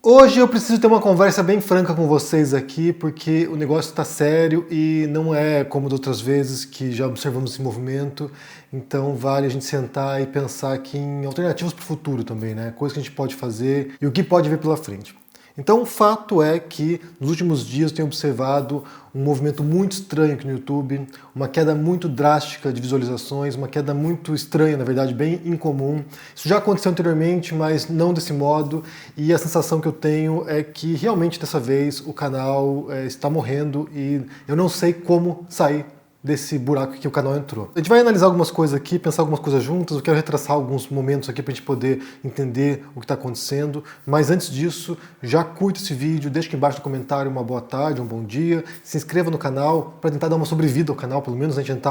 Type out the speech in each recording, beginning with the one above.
Hoje eu preciso ter uma conversa bem franca com vocês aqui, porque o negócio está sério e não é como de outras vezes que já observamos esse movimento. Então vale a gente sentar e pensar aqui em alternativas para o futuro também, né? Coisas que a gente pode fazer e o que pode vir pela frente. Então o fato é que nos últimos dias eu tenho observado um movimento muito estranho aqui no YouTube, uma queda muito drástica de visualizações, uma queda muito estranha, na verdade, bem incomum. Isso já aconteceu anteriormente, mas não desse modo, e a sensação que eu tenho é que realmente dessa vez o canal está morrendo e eu não sei como sair desse buraco que o canal entrou. A gente vai analisar algumas coisas aqui, pensar algumas coisas juntas, eu quero retraçar alguns momentos aqui para a gente poder entender o que está acontecendo, mas antes disso, já curta esse vídeo, deixa aqui embaixo no comentário uma boa tarde, um bom dia, se inscreva no canal para tentar dar uma sobrevida ao canal, pelo menos a gente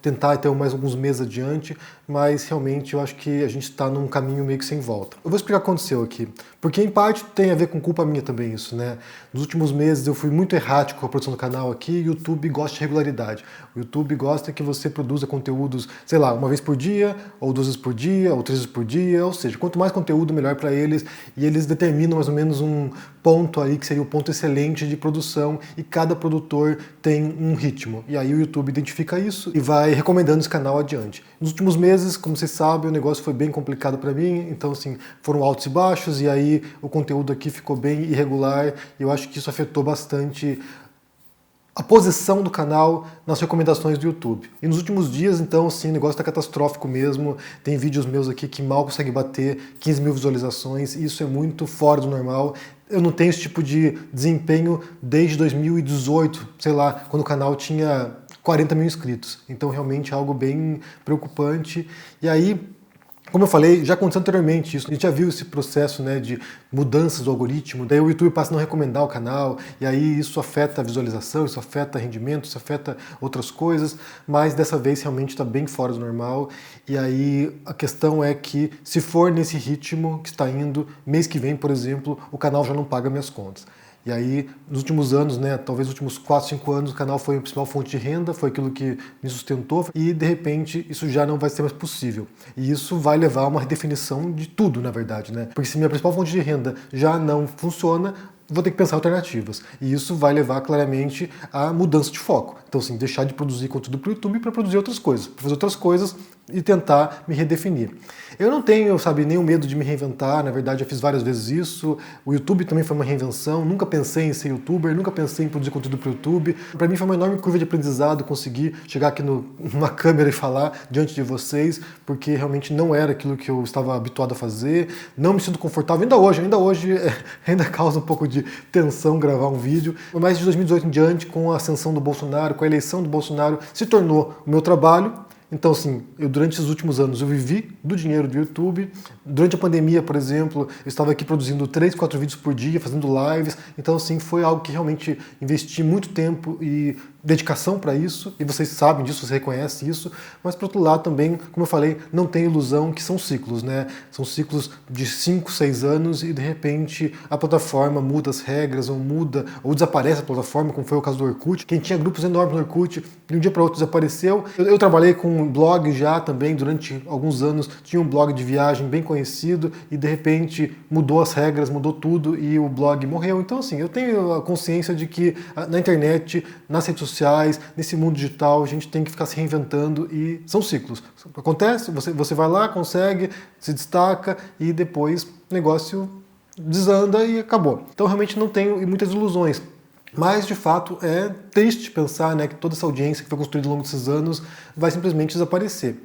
tentar ter mais alguns meses adiante, mas realmente eu acho que a gente está num caminho meio que sem volta. Eu vou explicar o que aconteceu aqui, porque em parte tem a ver com culpa minha também isso, né? Nos últimos meses eu fui muito errático com a produção do canal aqui, e o YouTube gosta de regularidade. O YouTube gosta que você produza conteúdos, sei lá, uma vez por dia, ou 2 vezes por dia, ou 3 vezes por dia, ou seja, quanto mais conteúdo, melhor para eles, e eles determinam mais ou menos um ponto aí, que seria o ponto excelente de produção, e cada produtor tem um ritmo. E aí o YouTube identifica isso e vai recomendando esse canal adiante. Nos últimos meses, como vocês sabem, o negócio foi bem complicado para mim, então assim, foram altos e baixos, e aí o conteúdo aqui ficou bem irregular, e eu acho que isso afetou bastante a posição do canal nas recomendações do YouTube. E nos últimos dias, então, sim, o negócio está catastrófico mesmo. Tem vídeos meus aqui que mal conseguem bater 15 mil visualizações, e isso é muito fora do normal. Eu não tenho esse tipo de desempenho desde 2018, sei lá, quando o canal tinha 40 mil inscritos. Então, realmente é algo bem preocupante. E aí, como eu falei, já aconteceu anteriormente isso, a gente já viu esse processo, né, de mudanças do algoritmo, daí o YouTube passa a não recomendar o canal, e aí isso afeta a visualização, isso afeta rendimento, isso afeta outras coisas, mas dessa vez realmente está bem fora do normal, e aí a questão é que se for nesse ritmo que está indo, mês que vem, por exemplo, o canal já não paga minhas contas. E aí, nos últimos anos, né, talvez nos últimos 4, 5 anos, o canal foi a principal fonte de renda, foi aquilo que me sustentou, e de repente isso já não vai ser mais possível. E isso vai levar a uma redefinição de tudo, na verdade, né? Porque se minha principal fonte de renda já não funciona, vou ter que pensar alternativas. E isso vai levar claramente a mudança de foco. Então, assim, deixar de produzir conteúdo para o YouTube para produzir outras coisas, para fazer outras coisas e tentar me redefinir. Eu não tenho, sabe, nenhum medo de me reinventar, na verdade eu fiz várias vezes isso, o YouTube também foi uma reinvenção, nunca pensei em ser youtuber, nunca pensei em produzir conteúdo para o YouTube. Para mim foi uma enorme curva de aprendizado conseguir chegar aqui numa câmera e falar diante de vocês, porque realmente não era aquilo que eu estava habituado a fazer, não me sinto confortável, ainda hoje ainda causa um pouco de tensão gravar um vídeo, mas de 2018 em diante, com a ascensão do Bolsonaro, com a eleição do Bolsonaro, se tornou o meu trabalho. Então, assim, eu durante os últimos anos eu vivi do dinheiro do YouTube. Durante a pandemia, por exemplo, eu estava aqui produzindo 3, 4 vídeos por dia, fazendo lives. Então, assim, foi algo que realmente investi muito tempo e dedicação para isso, e vocês sabem disso, vocês reconhecem isso, mas por outro lado também, como eu falei, não tem ilusão que são ciclos, né? São ciclos de 5, 6 anos e de repente a plataforma muda as regras, ou muda, ou desaparece a plataforma, como foi o caso do Orkut. Quem tinha grupos enormes no Orkut, de um dia para outro desapareceu. Eu trabalhei com um blog já também durante alguns anos, tinha um blog de viagem bem conhecido e de repente mudou as regras, mudou tudo e o blog morreu. Então, assim, eu tenho a consciência de que na internet, nas redes sociais, nesse mundo digital, a gente tem que ficar se reinventando e são ciclos. Acontece, você vai lá, consegue, se destaca e depois o negócio desanda e acabou. Então realmente não tenho muitas ilusões. Mas, de fato, é triste pensar, né, que toda essa audiência que foi construída ao longo desses anos vai simplesmente desaparecer.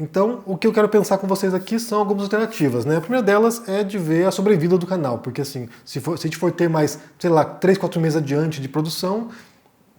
Então, o que eu quero pensar com vocês aqui são algumas alternativas, né? A primeira delas é de ver a sobrevida do canal, porque assim, se a gente for ter mais, sei lá, 3, 4 meses adiante de produção,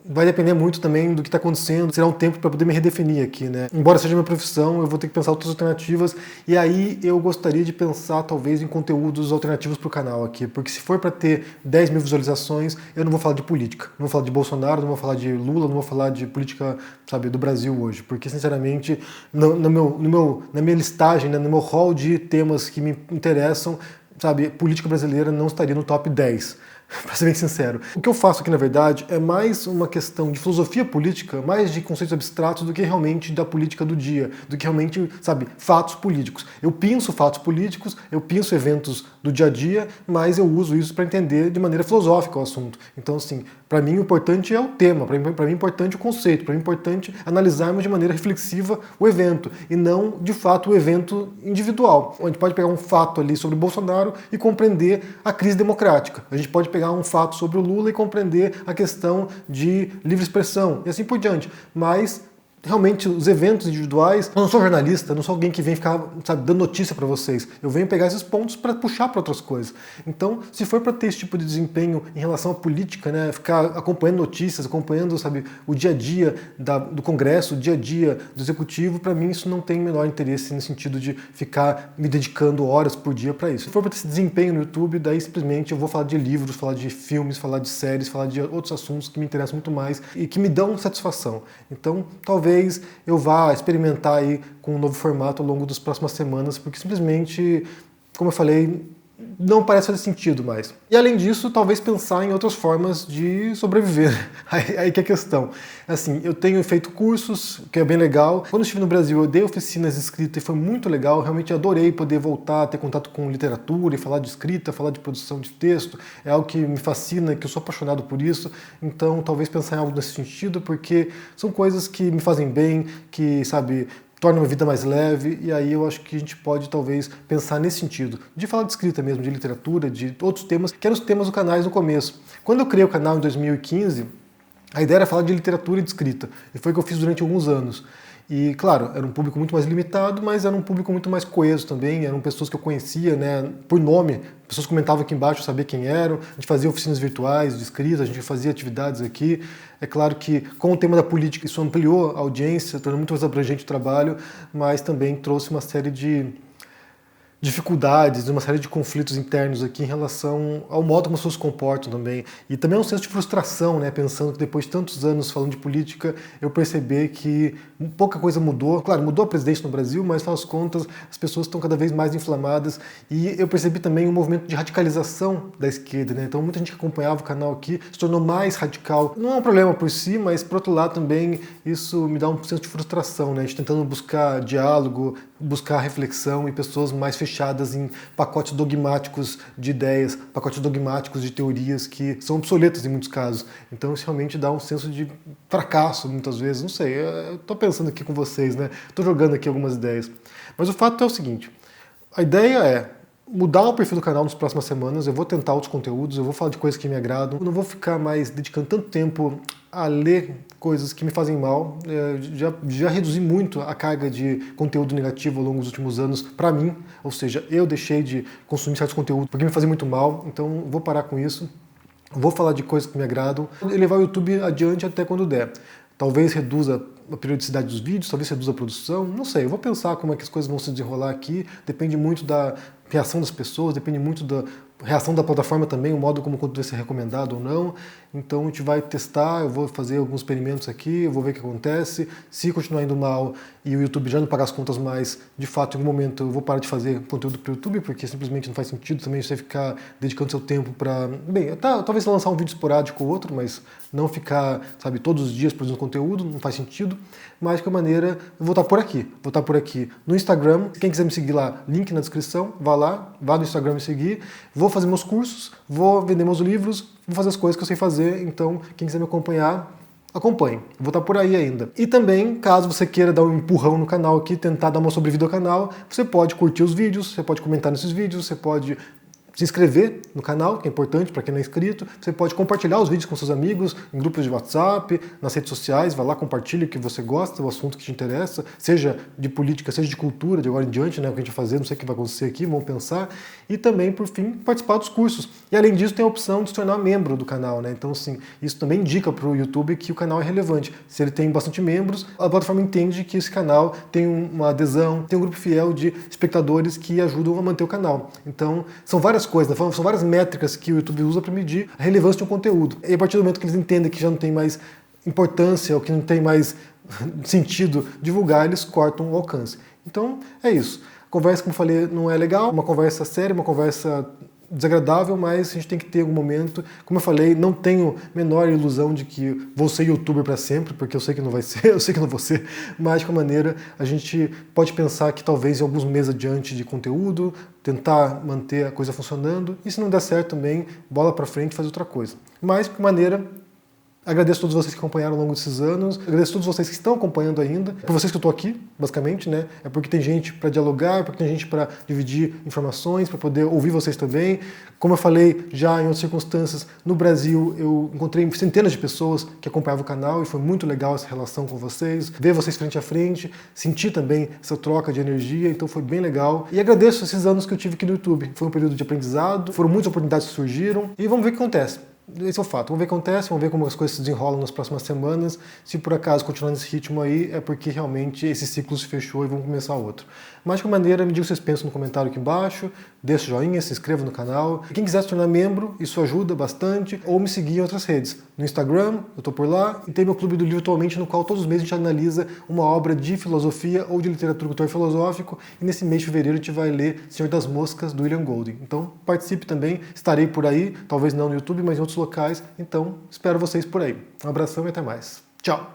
vai depender muito também do que está acontecendo, será um tempo para poder me redefinir aqui, né? Embora seja minha profissão, eu vou ter que pensar outras alternativas, e aí eu gostaria de pensar talvez em conteúdos alternativos para o canal aqui, porque se for para ter 10 mil visualizações, eu não vou falar de política, não vou falar de Bolsonaro, não vou falar de Lula, não vou falar de política, sabe, do Brasil hoje, porque sinceramente, na minha listagem, né, no meu hall de temas que me interessam, sabe, política brasileira não estaria no top 10. Para ser bem sincero. O que eu faço aqui, na verdade, é mais uma questão de filosofia política, mais de conceitos abstratos do que realmente da política do dia, do que realmente, sabe, fatos políticos. Eu penso fatos políticos, eu penso eventos do dia a dia, mas eu uso isso para entender de maneira filosófica o assunto. Então, assim, para mim o importante é o tema, para mim é importante o conceito, para mim é importante analisarmos de maneira reflexiva o evento, e não, de fato, o evento individual. A gente pode pegar um fato ali sobre o Bolsonaro e compreender a crise democrática. A gente pode pegar um fato sobre o Lula e compreender a questão de livre expressão, e assim por diante. Mas realmente os eventos individuais, eu não sou jornalista, não sou alguém que vem ficar, sabe, dando notícia para vocês. Eu venho pegar esses pontos para puxar para outras coisas. Então, se for para ter esse tipo de desempenho em relação à política, né, ficar acompanhando notícias, acompanhando, sabe, o dia a dia do Congresso, o dia a dia do Executivo, para mim isso não tem o menor interesse no sentido de ficar me dedicando horas por dia para isso. Se for para ter esse desempenho no YouTube, daí simplesmente eu vou falar de livros, falar de filmes, falar de séries, falar de outros assuntos que me interessam muito mais e que me dão satisfação. Então, talvez eu vá experimentar aí com um novo formato ao longo das próximas semanas, porque simplesmente, como eu falei, não parece fazer sentido mais. E além disso, talvez pensar em outras formas de sobreviver. Aí que é a questão. Assim, eu tenho feito cursos, que é bem legal. Quando eu estive no Brasil, eu dei oficinas de escrita e foi muito legal. Realmente adorei poder voltar a ter contato com literatura e falar de escrita, falar de produção de texto. É algo que me fascina, que eu sou apaixonado por isso. Então, talvez pensar em algo nesse sentido, porque são coisas que me fazem bem, que, sabe, torna uma vida mais leve, e aí eu acho que a gente pode talvez pensar nesse sentido, de falar de escrita mesmo, de literatura, de outros temas, que eram os temas do canal no começo. Quando eu criei o canal em 2015, a ideia era falar de literatura e de escrita, e foi o que eu fiz durante alguns anos. E, claro, era um público muito mais limitado, mas era um público muito mais coeso também, eram pessoas que eu conhecia, né, por nome, pessoas comentavam aqui embaixo, eu sabia quem eram, a gente fazia oficinas virtuais de escrita, a gente fazia atividades aqui. É claro que com o tema da política isso ampliou a audiência, tornou muito mais abrangente o trabalho, mas também trouxe uma série de dificuldades, uma série de conflitos internos aqui em relação ao modo como as pessoas se comportam também. E também é um senso de frustração, né? Pensando que depois de tantos anos falando de política, eu percebi que pouca coisa mudou. Claro, mudou a presidência no Brasil, mas, afinal das contas, as pessoas estão cada vez mais inflamadas. E eu percebi também um movimento de radicalização da esquerda, né? Então, muita gente que acompanhava o canal aqui se tornou mais radical. Não é um problema por si, mas, por outro lado, também isso me dá um senso de frustração, né? A gente tentando buscar diálogo, buscar reflexão e pessoas mais fechadas em pacotes dogmáticos de ideias, pacotes dogmáticos de teorias que são obsoletas em muitos casos. Então isso realmente dá um senso de fracasso muitas vezes, não sei, eu tô pensando aqui com vocês, né? Tô jogando aqui algumas ideias. Mas o fato é o seguinte, a ideia é mudar o perfil do canal nas próximas semanas, eu vou tentar outros conteúdos, eu vou falar de coisas que me agradam, eu não vou ficar mais dedicando tanto tempo a ler coisas que me fazem mal. Já reduzi muito a carga de conteúdo negativo ao longo dos últimos anos para mim, ou seja, eu deixei de consumir certos conteúdos porque me fazem muito mal, então vou parar com isso. Vou falar de coisas que me agradam e levar o YouTube adiante até quando der. Talvez reduza a periodicidade dos vídeos, talvez reduza a produção, não sei, eu vou pensar como é que as coisas vão se desenrolar aqui, depende muito da reação das pessoas, depende muito da reação da plataforma também, o modo como o conteúdo vai ser recomendado ou não. Então a gente vai testar, eu vou fazer alguns experimentos aqui, eu vou ver o que acontece. Se continuar indo mal e o YouTube já não pagar as contas mais, de fato, em algum momento eu vou parar de fazer conteúdo para o YouTube, porque simplesmente não faz sentido também você ficar dedicando seu tempo para... Bem, talvez lançar um vídeo esporádico ou outro, mas não ficar, sabe, todos os dias produzindo conteúdo, não faz sentido. Mas de qualquer maneira, eu vou estar por aqui. Vou estar por aqui no Instagram. Quem quiser me seguir lá, link na descrição, vá lá, vá no Instagram me seguir. Vou fazer meus cursos, vou vender meus livros, vou fazer as coisas que eu sei fazer. Então, quem quiser me acompanhar, acompanhe. Vou estar por aí ainda. E também, caso você queira dar um empurrão no canal aqui, tentar dar uma sobrevida ao canal, você pode curtir os vídeos, você pode comentar nesses vídeos, você pode se inscrever no canal, que é importante para quem não é inscrito. Você pode compartilhar os vídeos com seus amigos, em grupos de WhatsApp, nas redes sociais. Vai lá, compartilha o que você gosta, o assunto que te interessa, seja de política, seja de cultura, de agora em diante, né, o que a gente vai fazer, não sei o que vai acontecer aqui, vamos pensar. E também, por fim, participar dos cursos. E além disso, tem a opção de se tornar membro do canal, né? Então, assim, isso também indica para o YouTube que o canal é relevante. Se ele tem bastante membros, a plataforma entende que esse canal tem uma adesão, tem um grupo fiel de espectadores que ajudam a manter o canal. Então, são várias coisas, né? São várias métricas que o YouTube usa para medir a relevância de um conteúdo. E a partir do momento que eles entendem que já não tem mais importância, ou que não tem mais sentido divulgar, eles cortam o alcance. Então, é isso. Conversa, como eu falei, não é legal, uma conversa séria, uma conversa desagradável, mas a gente tem que ter algum momento. Como eu falei, não tenho menor ilusão de que vou ser youtuber para sempre, porque eu sei que não vai ser, eu sei que não vou ser, mas de qualquer maneira a gente pode pensar que talvez em alguns meses adiante de conteúdo, tentar manter a coisa funcionando, e se não der certo também, bola para frente e fazer outra coisa. Mas de qualquer maneira, agradeço a todos vocês que acompanharam ao longo desses anos, agradeço a todos vocês que estão acompanhando ainda, por vocês que eu estou aqui, basicamente, né? É porque tem gente para dialogar, porque tem gente para dividir informações, para poder ouvir vocês também. Como eu falei já em outras circunstâncias, no Brasil eu encontrei centenas de pessoas que acompanhavam o canal e foi muito legal essa relação com vocês, ver vocês frente a frente, sentir também essa troca de energia, então foi bem legal. E agradeço esses anos que eu tive aqui no YouTube. Foi um período de aprendizado, foram muitas oportunidades que surgiram e vamos ver o que acontece. Esse é o fato. Vamos ver o que acontece, vamos ver como as coisas se desenrolam nas próximas semanas. Se por acaso continuar nesse ritmo aí, é porque realmente esse ciclo se fechou e vamos começar outro. Mas de qualquer maneira, me diga o que vocês pensam no comentário aqui embaixo, deixa o joinha, se inscreva no canal. E quem quiser se tornar membro, isso ajuda bastante, ou me seguir em outras redes. No Instagram, eu tô por lá, e tem meu clube do livro atualmente, no qual todos os meses a gente analisa uma obra de filosofia ou de literatura cultural filosófico, e nesse mês de fevereiro a gente vai ler Senhor das Moscas, do William Golding. Então participe também, estarei por aí, talvez não no YouTube, mas em outros locais, então espero vocês por aí. Um abração e até mais. Tchau!